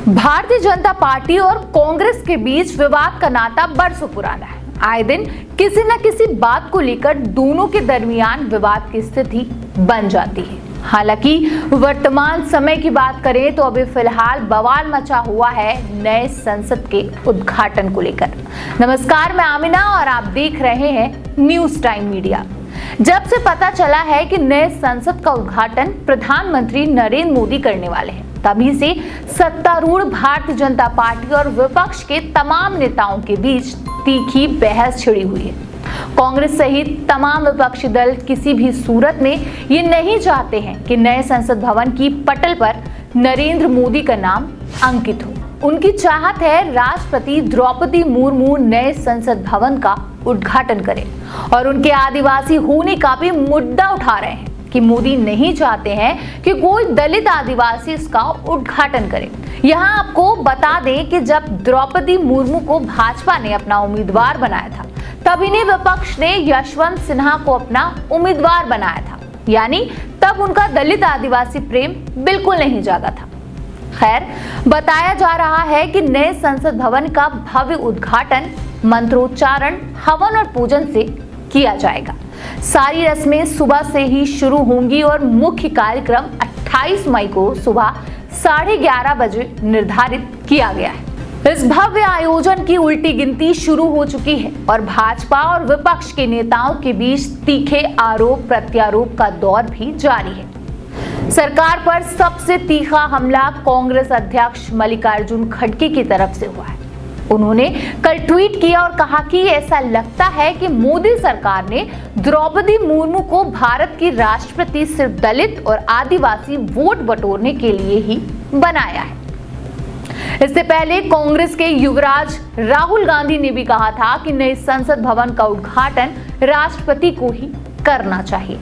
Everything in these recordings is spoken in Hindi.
भारतीय जनता पार्टी और कांग्रेस के बीच विवाद का नाता बरसों पुराना है। आए दिन किसी न किसी बात को लेकर दोनों के दरमियान विवाद की स्थिति बन जाती है। हालांकि वर्तमान समय की बात करें तो अभी फिलहाल बवाल मचा हुआ है नए संसद के उद्घाटन को लेकर। नमस्कार, मैं आमिना और आप देख रहे हैं न्यूज टाइम मीडिया। जब से पता चला है कि नए संसद का उद्घाटन प्रधानमंत्री नरेंद्र मोदी करने वाले हैं, तभी से सत्तारूढ़ भारतीय जनता पार्टी और विपक्ष के तमाम नेताओं के बीच तीखी बहस छिड़ी हुई है। कांग्रेस सहित तमाम विपक्षी दल किसी भी सूरत में ये नहीं चाहते हैं कि नए संसद भवन की पटल पर नरेंद्र मोदी का नाम अंकित हो। उनकी चाहत है राष्ट्रपति द्रौपदी मुर्मू नए संसद भवन का उद्घाटन करें और उनके आदिवासी होने का भी मुद्दा उठा रहे हैं कि मोदी नहीं चाहते हैं कि कोई दलित आदिवासी इसका उद्घाटन करे। यहाँ आपको बता दें कि जब द्रौपदी मुर्मू को भाजपा ने अपना उम्मीदवार बनाया था, तब इन्हें विपक्ष ने यशवंत सिन्हा को अपना उम्मीदवार बनाया था, यानी तब उनका दलित आदिवासी प्रेम बिल्कुल नहीं जागा था। खैर, बताया जा रहा है कि नए संसद भवन का भव्य उद्घाटन मंत्रोच्चारण, हवन और पूजन से किया जाएगा। सारी रस्में सुबह से ही शुरू होंगी और मुख्य कार्यक्रम 28 मई को सुबह 11:30 बजे निर्धारित किया गया है। इस भव्य आयोजन की उल्टी गिनती शुरू हो चुकी है और भाजपा और विपक्ष के नेताओं के बीच तीखे आरोप प्रत्यारोप का दौर भी जारी है। सरकार पर सबसे तीखा हमला कांग्रेस अध्यक्ष मल्लिकार्जुन खड़गे की तरफ से हुआ है। उन्होंने कल ट्वीट किया और कहा कि ऐसा लगता है कि मोदी सरकार ने द्रौपदी मुर्मू को भारत की राष्ट्रपति सिर्फ दलित और आदिवासी वोट बटोरने के लिए ही बनाया है। इससे पहले कांग्रेस के युवराज राहुल गांधी ने भी कहा था कि नए संसद भवन का उद्घाटन राष्ट्रपति को ही करना चाहिए।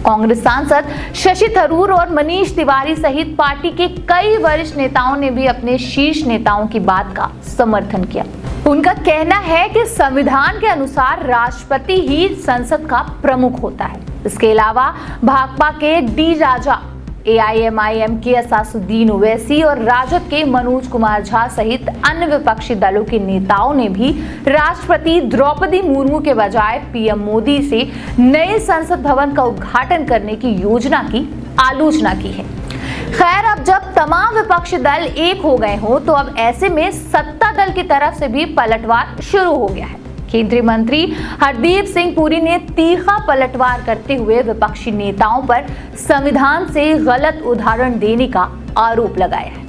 कांग्रेस सांसद शशि थरूर और मनीष तिवारी सहित पार्टी के कई वरिष्ठ नेताओं ने भी अपने शीर्ष नेताओं की बात का समर्थन किया। उनका कहना है कि संविधान के अनुसार राष्ट्रपति ही संसद का प्रमुख होता है। इसके अलावा भाकपा के डी राजा, AIMIM के असादुद्दीन ओवैसी और राजद के मनोज कुमार झा सहित अन्य विपक्षी दलों के नेताओं ने भी राष्ट्रपति द्रौपदी मुर्मू के बजाय PM मोदी से नए संसद भवन का उद्घाटन करने की योजना की आलोचना की है। खैर, अब जब तमाम विपक्षी दल एक हो गए हो तो अब ऐसे में सत्ता दल की तरफ से भी पलटवार शुरू हो गया है। केंद्रीय मंत्री हरदीप सिंह पुरी ने तीखा पलटवार करते हुए विपक्षी नेताओं पर संविधान से गलत उदाहरण देने का आरोप लगाया है।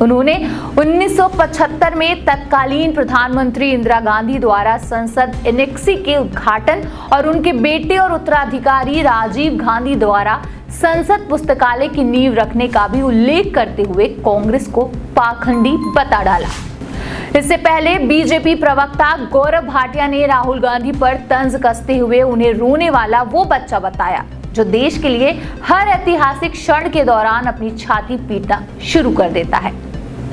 उन्होंने 1975 में तत्कालीन प्रधानमंत्री इंदिरा गांधी द्वारा संसद एनेक्सी के उद्घाटन और उनके बेटे और उत्तराधिकारी राजीव गांधी द्वारा संसद पुस्तकालय की नींव रखने का भी उल्लेख करते हुए कांग्रेस को पाखंडी बता डाला। इससे पहले बीजेपी प्रवक्ता गौरव भाटिया ने राहुल गांधी पर तंज कसते हुए उन्हें रोने वाला वो बच्चा बताया जो देश के लिए हर ऐतिहासिक क्षण के दौरान अपनी छाती पीटना शुरू कर देता है।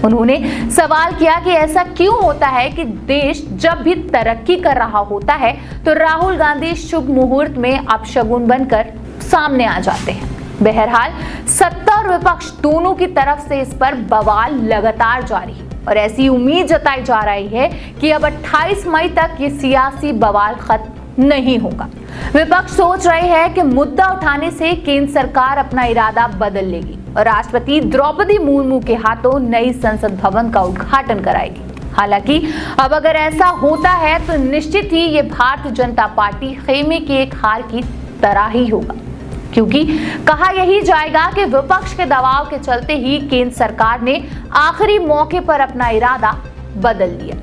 उन्होंने सवाल किया कि ऐसा क्यों होता है कि देश जब भी तरक्की कर रहा होता है तो राहुल गांधी शुभ मुहूर्त में अपशगुन बनकर सामने आ जाते हैं। बहरहाल, सत्ता और विपक्ष दोनों की तरफ से इस पर बवाल लगातार जारी है और ऐसी उम्मीद जताई जा रही है कि अब 28 मई तक ये सियासी बवाल खत्म नहीं होगा। विपक्ष सोच रहे हैं कि मुद्दा उठाने से केंद्र सरकार अपना इरादा बदल लेगी और राष्ट्रपति द्रौपदी मुर्मू के हाथों नई संसद भवन का उद्घाटन कराएगी। हालांकि अब अगर ऐसा होता है तो निश्चित ही ये भारतीय जनता पार्टी खेमे के एक हार की तरह ही होगा, क्योंकि कहा यही जाएगा कि विपक्ष के दबाव के चलते ही केंद्र सरकार ने आखिरी मौके पर अपना इरादा बदल लिया।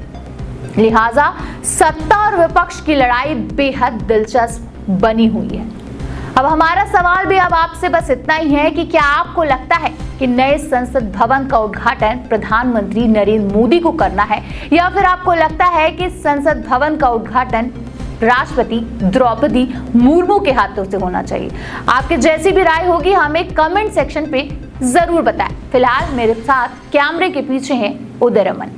लिहाजा सत्ता और विपक्ष की लड़ाई बेहद दिलचस्प बनी हुई है। अब हमारा सवाल भी अब आपसे बस इतना ही है कि क्या आपको लगता है कि नए संसद भवन का उद्घाटन प्रधानमंत्री नरेंद्र मोदी को करना है, या फिर आपको लगता है कि संसद भवन का उद्घाटन राष्ट्रपति द्रौपदी मुर्मू के हाथों से होना चाहिए? आपके जैसी भी राय होगी हमें कमेंट सेक्शन पे जरूर बताएं। फिलहाल मेरे साथ कैमरे के पीछे हैं उदय रमन।